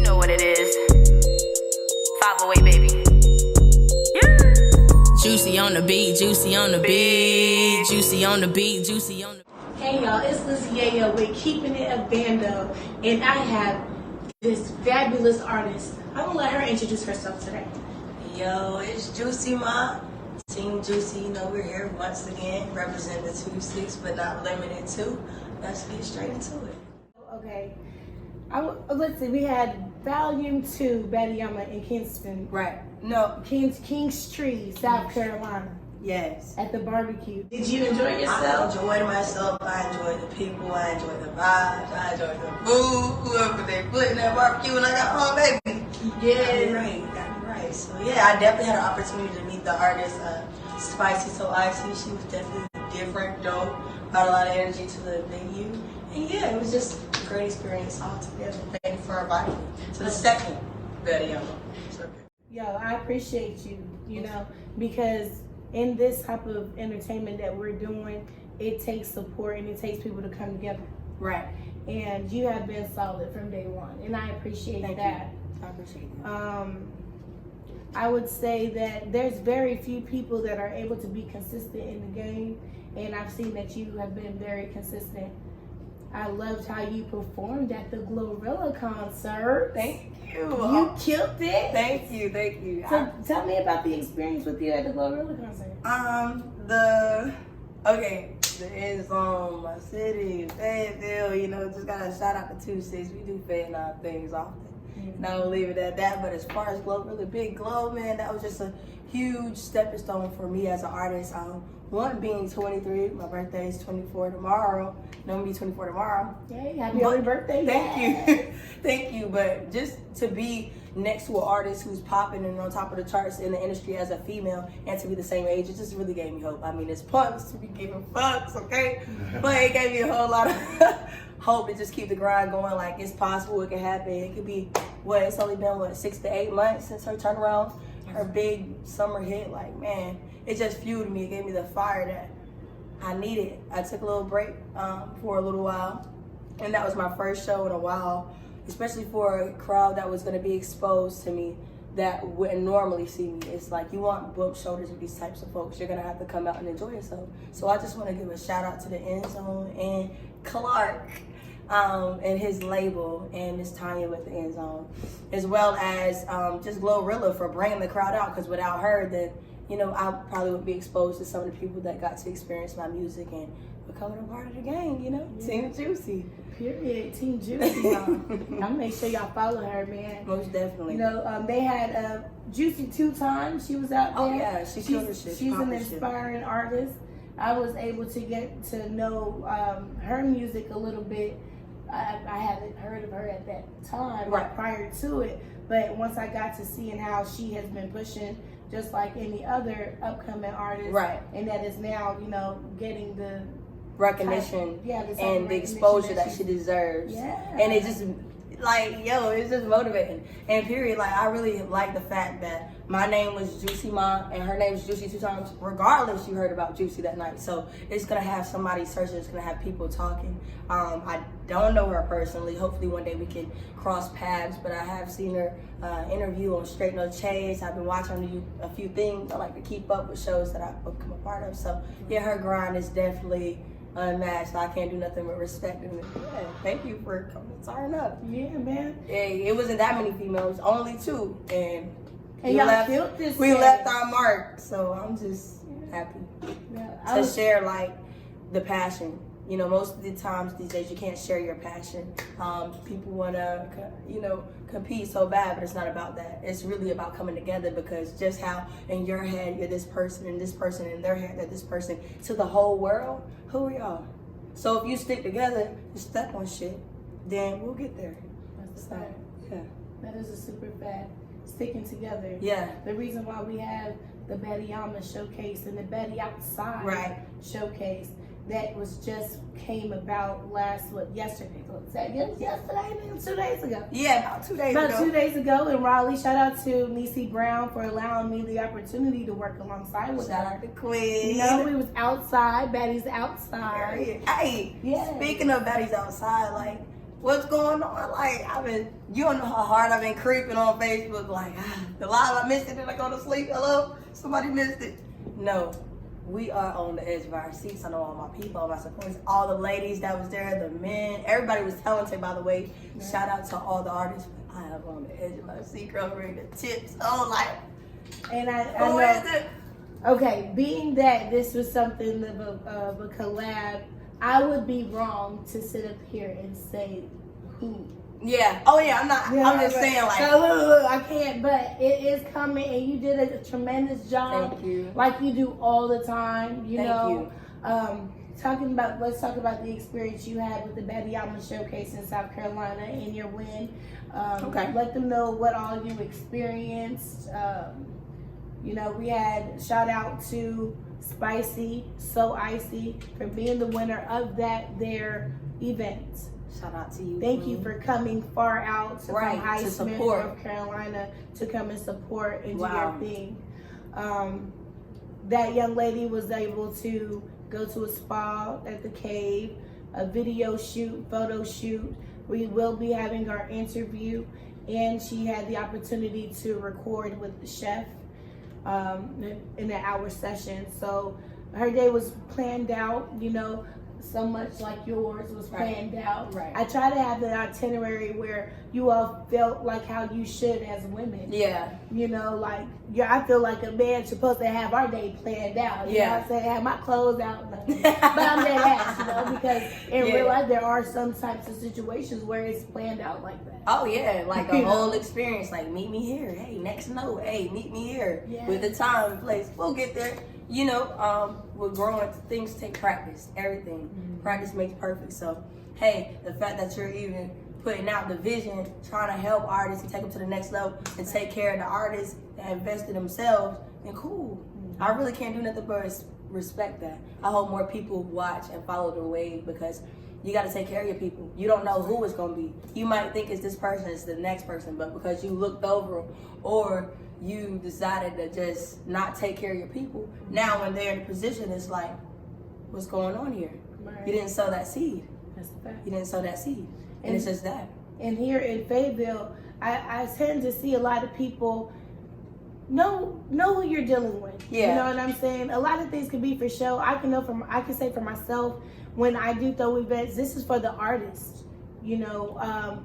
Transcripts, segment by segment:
know what it is. 508, baby. Yeah. Juicy on the beat, juicy on the beat, juicy on the beat, juicy on the beat. Hey y'all, it's Lizzie Yayo with Keepin It a Bando, and I have this fabulous artist. I'm gonna let her introduce herself today. Yo, it's Juicy Ma, Team Juicy. You know, we're here once again, representing the 2-6, but not limited to. Let's get straight into it. Okay, let's see. We had Volume 2, Batiyama in Kingston, Right. No. King's Tree, South Carolina, Yes. at the barbecue. Did you enjoy yourself? I enjoyed myself. I enjoyed the people. I enjoyed the vibes. I enjoyed the food. Whoever they put in that barbecue when I got home, baby. Yeah. Got me right. So yeah, I definitely had an opportunity to meet the artist, Spicy So Icy. She was definitely different, dope, brought a lot of energy to the venue. And yeah, it was just a great experience altogether. Thank you for inviting me to the second video. Yo, I appreciate you, because in this type of entertainment that we're doing, it takes support and it takes people to come together. Right. And you have been solid from day one, and I appreciate Thank that. you. I appreciate that. I would say that there's very few people that are able to be consistent in the game, and I've seen that you have been very consistent. I loved how you performed at the Glorilla concert. Thank you. You killed it. Thank you. So tell me about the experience with you at the Glorilla concert. The end zone, my city, Fayetteville, just gotta shout out the 2-6. We do Fayetteville things often. And I will leave it at that. But as far as Glow, really big Glow, man, that was just a huge stepping stone for me as an artist. One being 23, my birthday is 24 tomorrow. I'm gonna be 24 tomorrow. Yay, happy early birthday. Thank you. Thank you. But just to be next to an artist who's popping and on top of the charts in the industry as a female and to be the same age, it just really gave me hope. I mean, it's pointless to be giving fucks, okay? But it gave me a whole lot of hope to just keep the grind going. Like, it's possible, it can happen. It could be, it's only been, 6 to 8 months since her turnaround, her big summer hit. Like, man, it just fueled me. It gave me the fire that I needed. I took a little break for a little while, and that was my first show in a while, especially for a crowd that was going to be exposed to me that wouldn't normally see me. It's like, you want book shoulders with these types of folks. You're going to have to come out and enjoy yourself. So I just want to give a shout out to the End Zone and Clark and his label, and Miss Tanya with the End Zone, as well as just Glorilla for bringing the crowd out, because without her, then I probably would be exposed to some of the people that got to experience my music and becoming a part of the gang, Yeah. Team Juicy. Period. Team Juicy. I'll make sure y'all follow her, man. Most definitely. They had Juicy 2 times. She was out there. Oh yeah, she's an inspiring artist. I was able to get to know her music a little bit. I hadn't heard of her at that time, right, prior to it. But once I got to seeing how she has been pushing, just like any other upcoming artist, right, and that is now, getting the recognition and the exposure that she deserves. Yeah. And it just, it's just motivating. And period, I really like the fact that my name was Juicy Ma and her name is Juicy 2 times, regardless you heard about Juicy that night. So it's going to have somebody searching, it's going to have people talking. I don't know her personally. Hopefully one day we can cross paths, but I have seen her interview on Straight No Chase. I've been watching a few things. I like to keep up with shows that I've become a part of. So yeah, her grind is definitely unmatched. I can't do nothing but respect it. Yeah, thank you for coming to turn up. Yeah, man. It wasn't that many females, only 2, and y'all killed this. We left our mark, so I'm just happy to share the passion. Most of the times these days you can't share your passion. People want to, compete so bad, but it's not about that. It's really about coming together, because just how in your head you're this person and this person, in their head they're this person, to the whole world, who are y'all? So if you stick together, you step on shit, then we'll get there. That's the fact. Yeah. That is a super fact. Sticking together. Yeah. The reason why we have the Batiyama showcase and the Betty Outside showcase, that was just came about yesterday? Was that yesterday? 2 days ago. Yeah, about 2 days ago. About 2 days ago in Raleigh. Shout out to Niecy Brown for allowing me the opportunity to work alongside with her. Shout out to Queen. We was outside. Betty's outside. Hey, yeah. Speaking of Betty's outside, what's going on? Like, you don't know how hard I've been creeping on Facebook. Like, the live, I missed it and I go to sleep. Hello? Somebody missed it. No, we are on the edge of our seats. I know all my people, all my supporters, all the ladies that was there, the men. Everybody was talented, by the way. Yeah. Shout out to all the artists. I am on the edge of my seat, covering the tips. Oh, like, and I know. Okay, being that this was something of a collab, I would be wrong to sit up here and say who. Yeah. Oh yeah. I'm not. I'm just saying like. I can't. But it is coming, and you did a tremendous job. Thank you. Like you do all the time. You Thank know. you. Let's talk about the experience you had with the Betty Alma Showcase in South Carolina and your win. Okay. Let them know what all you experienced. You know, we had shout out to Spicy, So Icy for being the winner of their event. Shout out to you. Thank you for coming far out from Highsmith, support North Carolina, to come and support and do wow. your thing. That young lady was able to go to a spa at the Cave, a video shoot, photo shoot. We will be having our interview, and she had the opportunity to record with the chef in an hour session. So her day was planned out, you know, so much like yours was planned out. Right. I try to have the itinerary where you all felt like how you should as women. Yeah. You know, like, I feel like a man supposed to have our day planned out. You know what I'm saying? Have my clothes out. But I'm dead ass, you know, because in real life there are some types of situations where it's planned out like that. Oh yeah, like a whole experience. Like, meet me here. Hey, next note. Hey, meet me here. Yeah. With the time and place. We'll get there. You know, we're growing. Things take practice. Everything. Mm-hmm. Practice makes perfect. So, hey, the fact that you're even putting out the vision, trying to help artists and take them to the next level and take care of the artists that invest in themselves, and cool. Mm-hmm. I really can't do nothing but respect that. I hope more people watch and follow the wave, because you got to take care of your people. You don't know who it's going to be. You might think it's this person, it's the next person, but because you looked over them or you decided to just not take care of your people, now when they're in a position, it's like, what's going on here? Right. You didn't sow that seed. That's the fact. You didn't sow that seed. And it's just that. And here in Fayetteville, I tend to see a lot of people know who you're dealing with. Yeah. You know what I'm saying? A lot of things can be for show. I can say for myself, when I do throw events, this is for the artists. You know,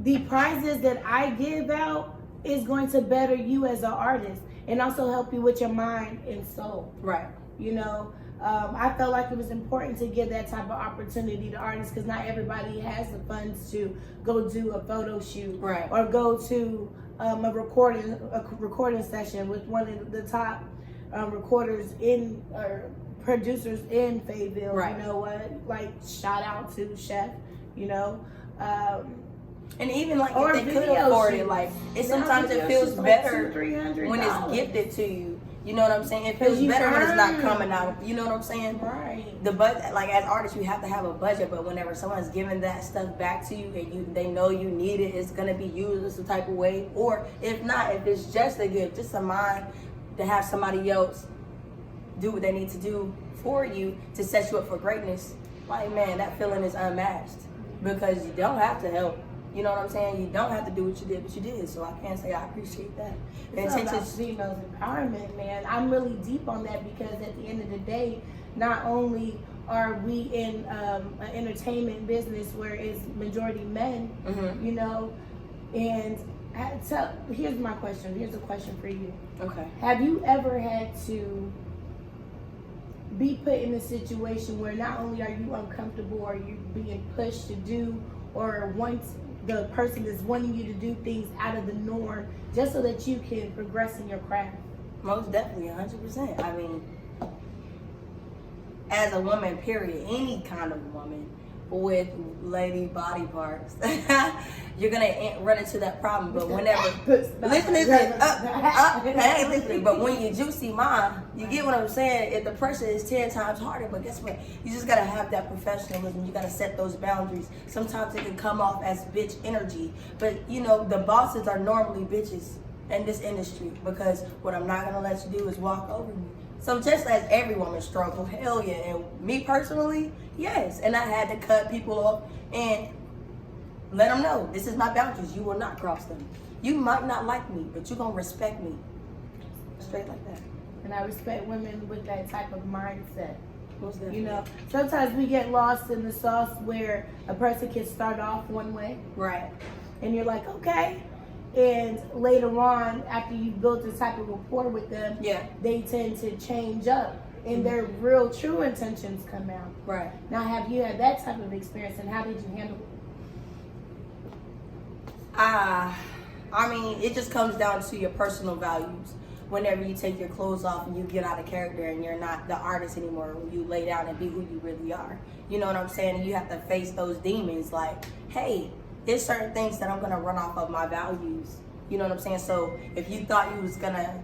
the prizes that I give out is going to better you as an artist and also help you with your mind and soul. Right. You know, I felt like it was important to give that type of opportunity to artists, because not everybody has the funds to go do a photo shoot, right, or go to a recording session with one of the top recorders or producers in Fayetteville. Right. You know what? Like, shout out to Chef. You know. And even like if they could afford it, like sometimes it feels better when it's gifted to you. You know what I'm saying? It feels better when it's not coming out. You know what I'm saying? Right. The budget, like as artists, you have to have a budget. But whenever someone's giving that stuff back to you and they know you need it, it's gonna be used in some type of way. Or if not, if it's just a gift, just a mind to have somebody else do what they need to do for you to set you up for greatness. Like, man, that feeling is unmatched, because you don't have to help. You know what I'm saying? You don't have to do what you did, but you did. So I can't say I appreciate that. It's all about females empowerment, man. I'm really deep on that, because at the end of the day, not only are we in an entertainment business where it's majority men, mm-hmm. you know, and here's my question. Here's a question for you. Okay. Have you ever had to be put in a situation where not only are you uncomfortable, or you being pushed to do, or once the person is wanting you to do things out of the norm just so that you can progress in your craft? Most definitely, 100%. I mean, as a woman, period, any kind of woman with lady body parts, you're gonna run into that problem. But whenever listen, but when you juicy mom, you get what I'm saying. If the pressure is 10 times harder, but guess what? You just gotta have that professionalism. You gotta set those boundaries. Sometimes it can come off as bitch energy, but you know the bosses are normally bitches in this industry, because what I'm not gonna let you do is walk over me. So just as every woman struggle, hell yeah. And me personally, yes. And I had to cut people off. And Let them know, this is my boundaries. You will not cross them. You might not like me, but you're going to respect me. Straight like that. And I respect women with that type of mindset. Most You definitely. know, sometimes we get lost in the sauce where a person can start off one way Right. and you're like, okay. And later on, after you build this type of rapport with them, Yeah. they tend to change up and their real true intentions come out. Right. Now, have you had that type of experience and how did you handle it? I mean, it just comes down to your personal values. Whenever you take your clothes off and you get out of character and you're not the artist anymore, when you lay down and be who you really are. You know what I'm saying? And you have to face those demons like, hey, there's certain things that I'm gonna run off of my values. You know what I'm saying? So if you thought you was gonna,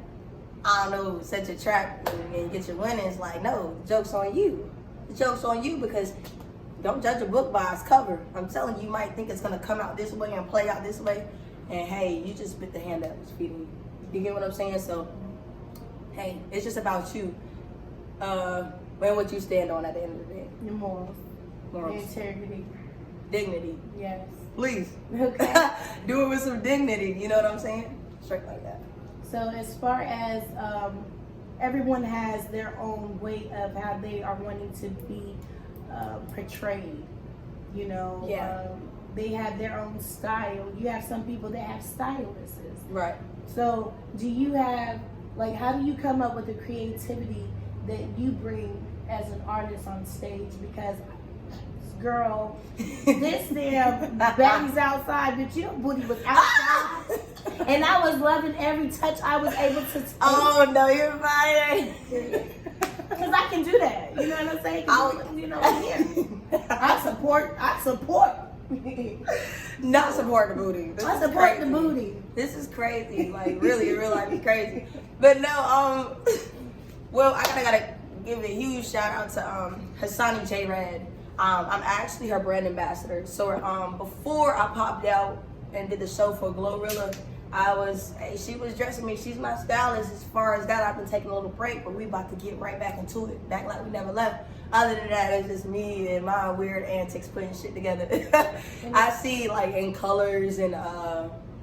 I don't know, set your trap and get your winnings, like, no, the joke's on you. The joke's on you because don't judge a book by its cover. I'm telling you, you might think it's gonna come out this way and play out this way. And hey, you just bit the hand that was feeding you. You get what I'm saying? So, hey, it's just about you. And what you stand on at the end of the day. Your morals, your Morals. integrity. Dignity. Yes. Please. Okay. Do it with some dignity. You know what I'm saying? Straight like that. So as far as everyone has their own way of how they are wanting to be portrayed, you know. Yeah. They have their own style. You have some people that have stylists. Right. So do you have, like, how do you come up with the creativity that you bring as an artist on stage? Because, girl, this damn baby's outside, but your booty was outside. And I was loving every touch I was able to take. Oh, no, you're fine. Because I can do that. You know what I'm saying? 'Cause, you know, I'm here. I support. Not support the booty. This I is support crazy. the booty. This is crazy. Like, really, in real life, it's crazy. But no, well, I gotta give a huge shout out to Hassani J Red. I'm actually her brand ambassador. So before I popped out and did the show for Glorilla, she was dressing me. She's my stylist. As far as that, I've been taking a little break, but we about to get right back into it, back like we never left. Other than that, it's just me and my weird antics putting shit together. I see like in colors and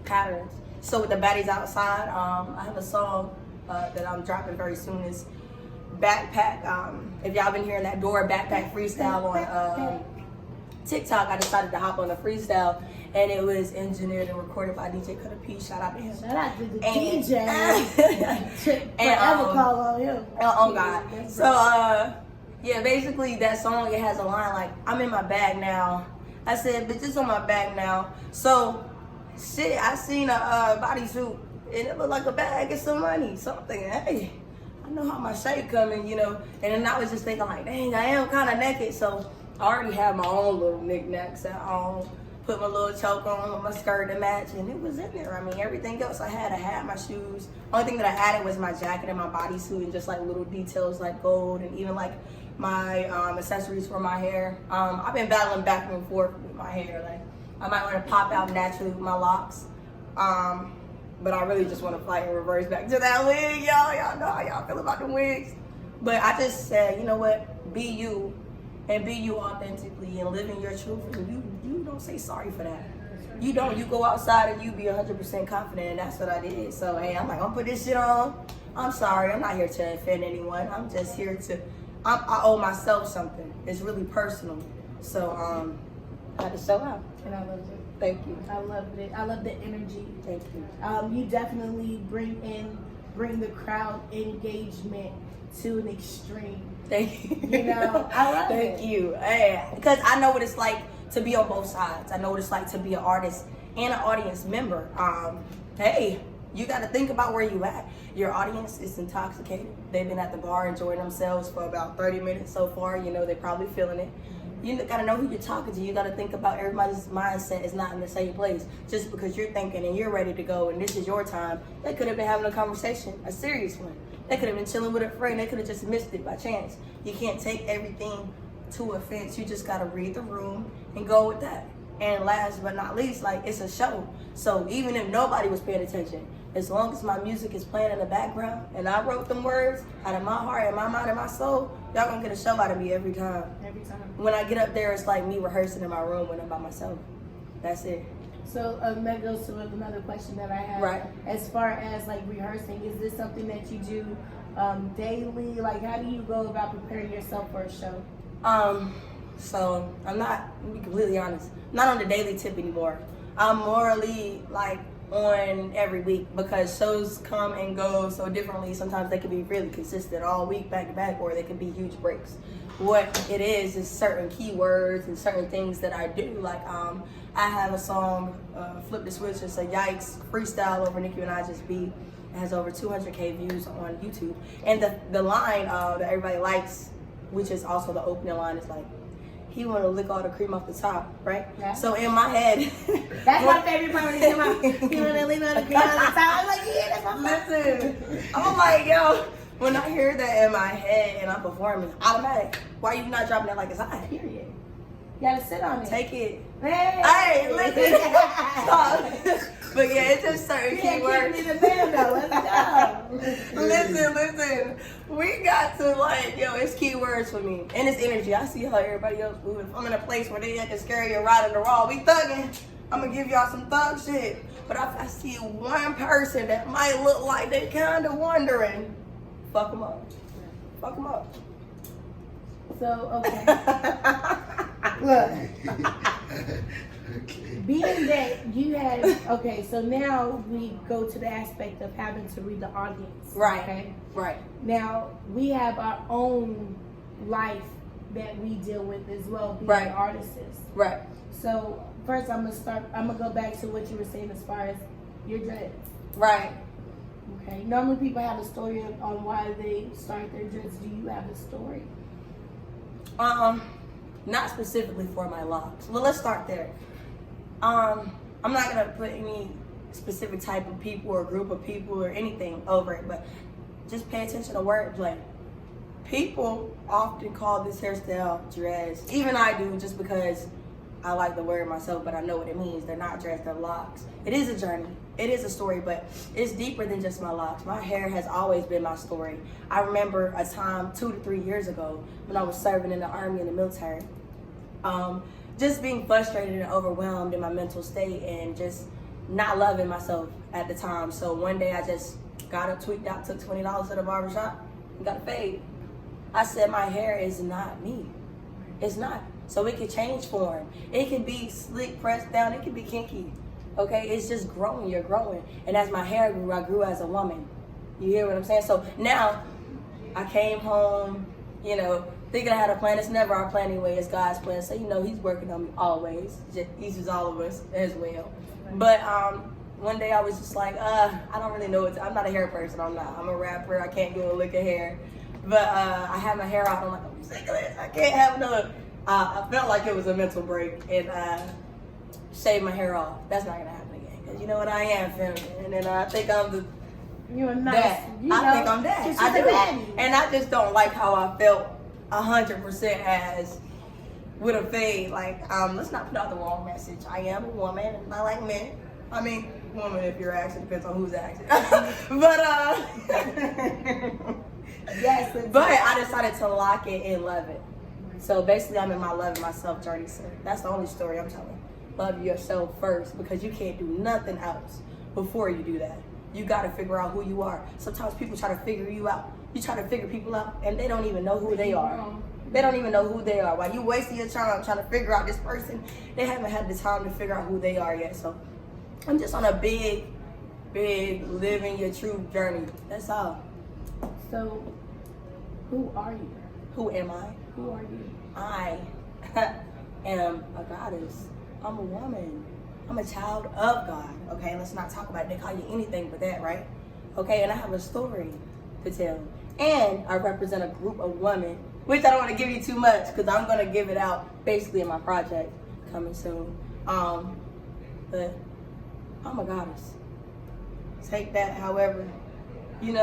patterns. So with the baddies outside, I have a song that I'm dropping very soon. Is Backpack. If y'all been hearing that Dora Backpack freestyle on TikTok, I decided to hop on the freestyle, and it was engineered and recorded by DJ Cutter P. Shout out to him. Shout out to the And- DJ. Forever call on him. Oh God. So yeah, basically that song, it has a line like, I'm in my bag now. I said, bitch, it's on my bag now. So shit, I seen a bodysuit and it looked like a bag of some money, something. Hey, I know how my shape coming, you know. And then I was just thinking like, dang, I am kind of naked. So I already have my own little knickknacks at home. Put my little choke on with my skirt to match, and it was in there. I mean, everything else I had my shoes. Only thing that I added was my jacket and my bodysuit, and just like little details like gold, and even like my accessories for my hair. I've been battling back and forth with my hair. Like, I might want to pop out naturally with my locks, but I really just want to fight and reverse back to that wig, y'all. Y'all know how y'all feel about the wigs. But I just said, you know what? Be you, and be you authentically, and live in your truth. And you don't say sorry for that. You don't. You go outside and you be 100% confident, and that's what I did. So hey, I'm like, I'm gonna put this shit on. I'm sorry. I'm not here to offend anyone. I'm just here to. I owe myself something. It's really personal. So I had to show out. And I loved it. Thank you. I loved it. I love the energy. Thank you. You definitely bring the crowd engagement to an extreme. Thank you. You know, I love it. Thank you. Hey, because I know what it's like to be on both sides. I know what it's like to be an artist and an audience member. Hey, you got to think about where you at. Your audience is intoxicated. They've been at the bar enjoying themselves for about 30 minutes so far. You know, they're probably feeling it. You got to know who you're talking to. You got to think about everybody's mindset is not in the same place. Just because you're thinking and you're ready to go and this is your time, they could have been having a conversation, a serious one. They could have been chilling with a friend. They could have just missed it by chance. You can't take everything to offense. You just got to read the room and go with that. And last but not least, like, it's a show. So even if nobody was paying attention, as long as my music is playing in the background and I wrote them words out of my heart and my mind and my soul, y'all gonna get a show out of me every time. Every time. When I get up there, it's like me rehearsing in my room when I'm by myself. That's it. So that goes to another question that I have. Right. As far as like rehearsing, is this something that you do daily? Like, how do you go about preparing yourself for a show? So I'm not, to be completely honest, not on the daily tip anymore. I'm morally like on every week because shows come and go so differently. Sometimes they can be really consistent all week back to back, or they can be huge breaks. What it is certain keywords and certain things that I do. Like I have a song, Flip the Switch. It's a Yikes freestyle over Nicki Minaj's beat. It has over 200K views on YouTube. And the line that everybody likes, which is also the opening line, is like, he want to lick all the cream off the top, right? Yeah. So in my head, that's my favorite part when he came out. He want to lick all the cream off the top. I'm like, yeah, that's my listen, I'm like, yo, when I hear that in my head and I'm performing, automatic. Why you not dropping that like it's hot? period. You gotta sit on it. Take it. Hey, Listen. Stop. But yeah, it's just certain keywords. Keep me the Bando. Let's go. Listen. We got to like, yo, it's keywords for me. And it's energy. I see how everybody else moving. If I'm in a place where they had to scare you right in the raw, we thugging. I'm gonna give y'all some thug shit. But if I see one person that might look like they kind of wondering, fuck them up. Fuck them up. So, okay. Look. Being that you had, okay, so now we go to the aspect of having to read the audience. Right. Okay. Right. Now, we have our own life that we deal with as well, being Right. artists. Right. So, first I'm gonna go back to what you were saying as far as your dreads. Right. Okay. Normally people have a story on why they start their dreads. Do you have a story? Not specifically for my locks. Well, let's start there. I'm not gonna put any specific type of people or group of people or anything over it, but just pay attention to wordplay. People often call this hairstyle dreads. Even I do, just because I like the word myself, but I know what it means. They're not dreads, they're locks. It is a journey. It is a story, but it's deeper than just my locks. My hair has always been my story. I remember a time 2 to 3 years ago when I was serving in the Army and the military. Just being frustrated and overwhelmed in my mental state and just not loving myself at the time. So one day I just got up, tweaked out, took $20 to the barbershop and got a fade. I said my hair is not me. It's not. So it can change form. It can be slick, pressed down. It can be kinky. Okay, it's just growing. You're growing. And as my hair grew, I grew as a woman. You hear what I'm saying? So now I came home, thinking I had a plan. It's never our plan anyway. It's God's plan. So, he's working on me always. He's just all of us as well. But one day I was just like, I don't really know I'm not a hair person. I'm not. I'm a rapper. I can't do a lick of hair. But I had my hair out. I'm like, I'm sick of this. I can't have another. I felt like it was a mental break and shaved my hair off. That's not gonna happen again. Cause you know what, I am feminine, and I think I'm the You're nice. that. I think I'm that. I do. And I just don't like how I felt 100% as with a fade. Like, let's not put out the wrong message. I am a woman, and I like men. I mean, woman if you're asking, depends on who's asking. But yes. But I decided to lock it and love it. So basically, I'm in my loving myself journey. So that's the only story I'm telling. Love yourself first, because you can't do nothing else before you do that. You got to figure out who you are. Sometimes people try to figure you out. You try to figure people out, and they don't even know who they are. They don't even know who they are. While you wasting your time trying to figure out this person, they haven't had the time to figure out who they are yet. So I'm just on a big living your true journey. That's all. So, who are you? Who am I? Who are you? I am a goddess. I'm a woman. I'm a child of God. Okay, let's not talk about it. They call you anything but that, right? Okay, and I have a story to tell. And I represent a group of women, which I don't want to give you too much because I'm going to give it out basically in my project coming soon. But I'm a goddess. Take that however, you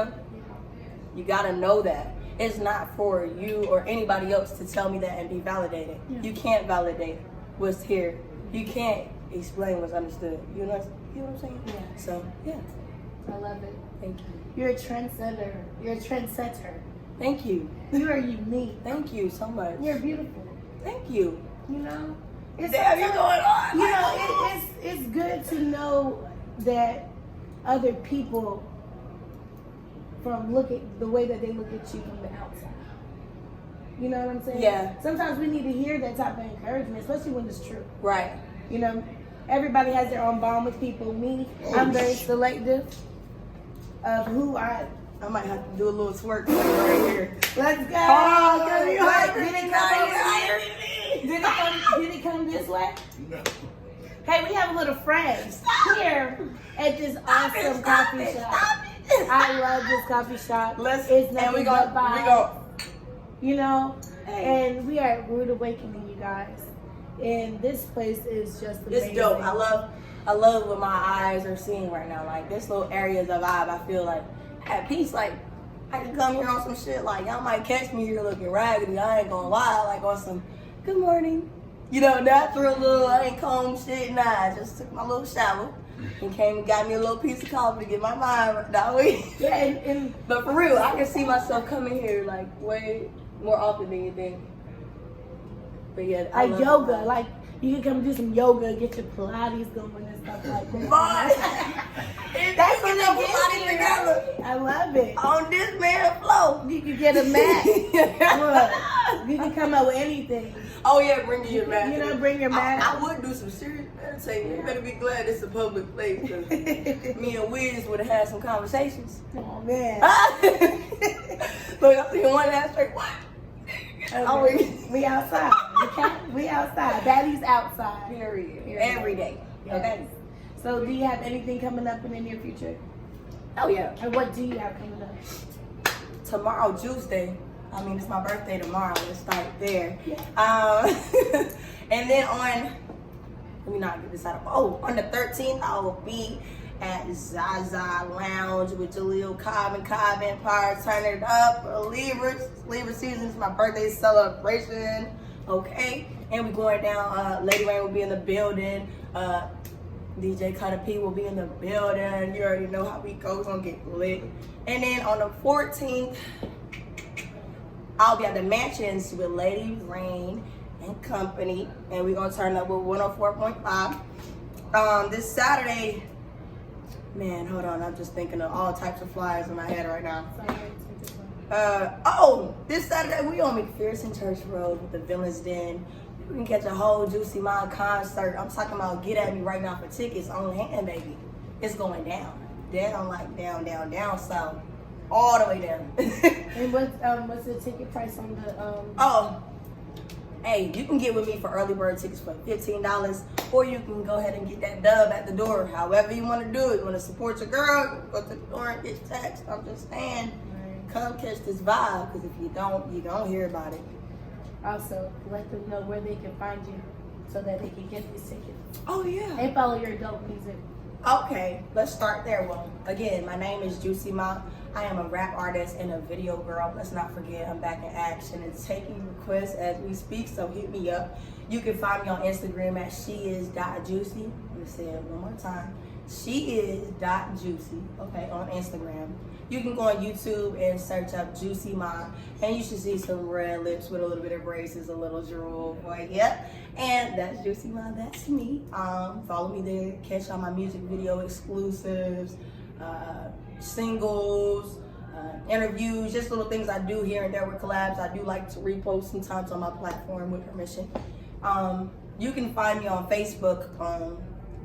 got to know that. It's not for you or anybody else to tell me that and be validated. Yeah. You can't validate what's here. You can't explain what's understood. You know what I'm saying? Yeah. So, yeah. I love it. Thank you. You're a trendsetter. You're a trendsetter. Thank you. You are unique. Thank you so much. You're beautiful. Thank you. Damn, you going on? You know, it's good to know that other people the way that they look at you from the outside. You know what I'm saying? Yeah. Sometimes we need to hear that type of encouragement, especially when it's true. Right. You know, everybody has their own bond with people. Me, I'm very selective of who I might have to do a little twerk right here. Let's go. Oh, Did it come this way? No. Hey, we have a little friend here at this awesome coffee shop. I love this coffee shop. It's nothing but vibes. You know, and we are at Rude Awakening, you guys. And this place is just amazing. It's dope. I love what my eyes are seeing right now. Like, this little area of the vibe, I feel like at peace. Like, I can come here on some shit. Like, y'all might catch me here looking raggedy. I ain't gonna lie. Like, on some good morning. You know, natural little, I ain't combed shit. Nah, I just took my little shower and came and got me a little piece of coffee to get my mind right that way. Yeah, but for real, I can see myself coming here like way more often than you think. But yeah, I like yoga, like you can come do some yoga, get your Pilates going and stuff like that. That's what they get together. I love it. On this man flow, you can get a mat. Look, you can come up with anything. Oh yeah, bring your mat. You know, bring your mat. I would do some serious meditating. You better be glad it's a public place, because me and Wiz would have had some conversations. Oh man. Look, I'm thinking one last straight. What? Okay. We outside. We outside. Daddy's outside. Period. Every day. Yes. Okay. So, do you have anything coming up in the near future? Oh yeah. And what do you have coming up? Tomorrow, Tuesday. I mean, it's my birthday tomorrow. Let's start there. Yeah. And then let me not get this out of. On the 13th, I will be at Zaza Lounge with Jaleel Cobb and Cobb Empire. Turn it up for Libras. Libra season is my birthday celebration. Okay. And we're going down. Lady Rain will be in the building. DJ Cutter P will be in the building. You already know how we go. It's gonna get lit. And then on the 14th, I'll be at the Mansions with Lady Rain and company. And we're gonna turn up with 104.5. This Saturday, man, hold on. I'm just thinking of all types of flyers in my head right now. This Saturday we on McPherson Church Road with the Villains Den. You can catch a whole Juicy Mind concert. I'm talking about get at me right now for tickets on hand, baby. It's going down. Down, like down, so all the way down. And what's the ticket price on the Hey, you can get with me for early bird tickets for $15, or you can go ahead and get that dub at the door. However you want to do it. You want to support your girl, go to the door and get text. I'm just saying, come catch this vibe, because if you don't, you don't hear about it. Also, let them know where they can find you so that they can get these tickets. Oh yeah. And follow your adult music. Okay, let's start there. Well, again, my name is Juicy Ma. I am a rap artist and a video girl. Let's not forget, I'm back in action and taking requests as we speak, so hit me up. You can find me on Instagram at sheis.juicy. Let me say it one more time. Sheis.juicy, okay, on Instagram. You can go on YouTube and search up Juicy Ma, and you should see some red lips with a little bit of braces, a little drool, boy, yep. And that's Juicy Ma, that's me. Follow me there, catch all my music video exclusives, singles, interviews, just little things I do here and there with collabs. I do like to repost sometimes on my platform with permission. You can find me on Facebook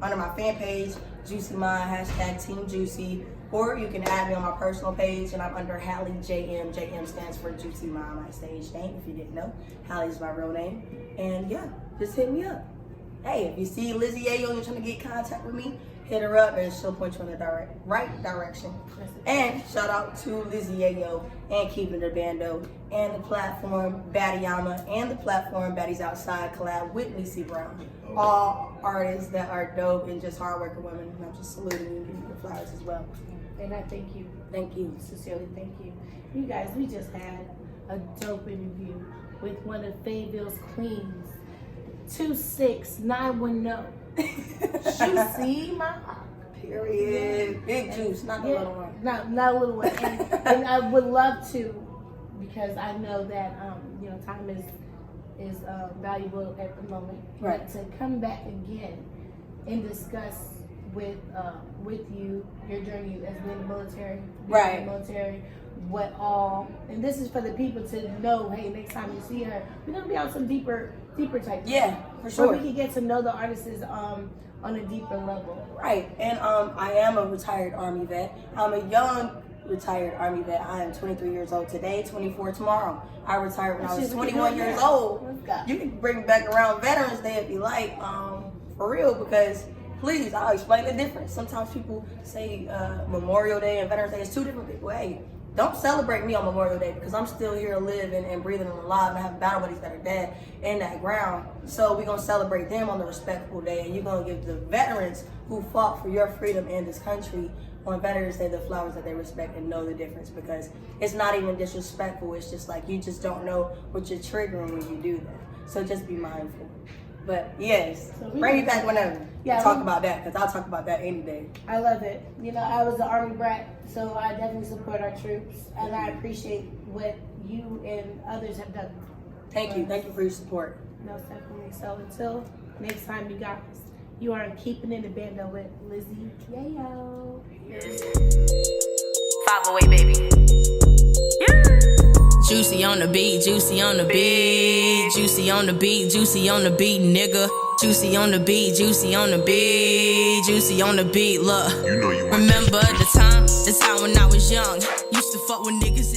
under my fan page, Juicy Ma, #TeamJuicy, or you can add me on my personal page, and I'm under Hallie JM. JM stands for Juicy Ma, my stage name, if you didn't know. Hallie's my real name. And yeah, just hit me up. Hey, if you see Lizzie Ayo and you're trying to get in contact with me, hit her up and she'll point you in the right direction. And shout out to Lizzie Ayo and Keepin the Bando and the platform Baddiyama and the platform Baddies Outside collab with Lacey Brown. All artists that are dope and just hardworking women. And I'm just saluting you and giving you the flowers as well. And I thank you. Thank you. Sincerely thank you. You guys, we just had a dope interview with one of Fayetteville's queens. 26910. Juicy Ma. Period. Big juice, not the little one. Not a little one. And I would love to, because I know that time is is valuable at the moment. Right. But to come back again and discuss with you your journey as being in the military, Right. in the military, what all, and this is for the people to know. Hey, next time you see her, we're gonna be on some deeper type. Yeah, for Where sure. we can get to know the artists on a deeper level. Right, and I am a retired Army vet. I'm a young retired Army vet. I am 23 years old today, 24 tomorrow. I retired when I was 21 years old. Let's go. You can bring back around Veterans Day if you like, for real, because please, I'll explain the difference. Sometimes people say Memorial Day and Veterans Day is two different people. Hey, don't celebrate me on Memorial Day because I'm still here living and breathing and alive, and I have battle buddies that are dead in that ground. So we're gonna celebrate them on the respectful day, and you're gonna give the veterans who fought for your freedom in this country on Veterans Day the flowers that they respect and know the difference, because it's not even disrespectful. It's just like you just don't know what you're triggering when you do that. So just be mindful. But yes, So bring me back whenever. Yeah, Talk about that, because I'll talk about that any day. I love it. You know, I was an Army brat, so I definitely support our troops, and I appreciate what you and others have done. Thank you for your support. Most definitely. So until next time, you guys, you are keeping in the Bando with Lizzie. Yayo. 508, baby. Juicy on the beat, juicy on the beat, juicy on the beat, juicy on the beat, nigga. Juicy on the beat, juicy on the beat, juicy on the beat, look. You know you want Remember the time when I was young. Used to fuck with niggas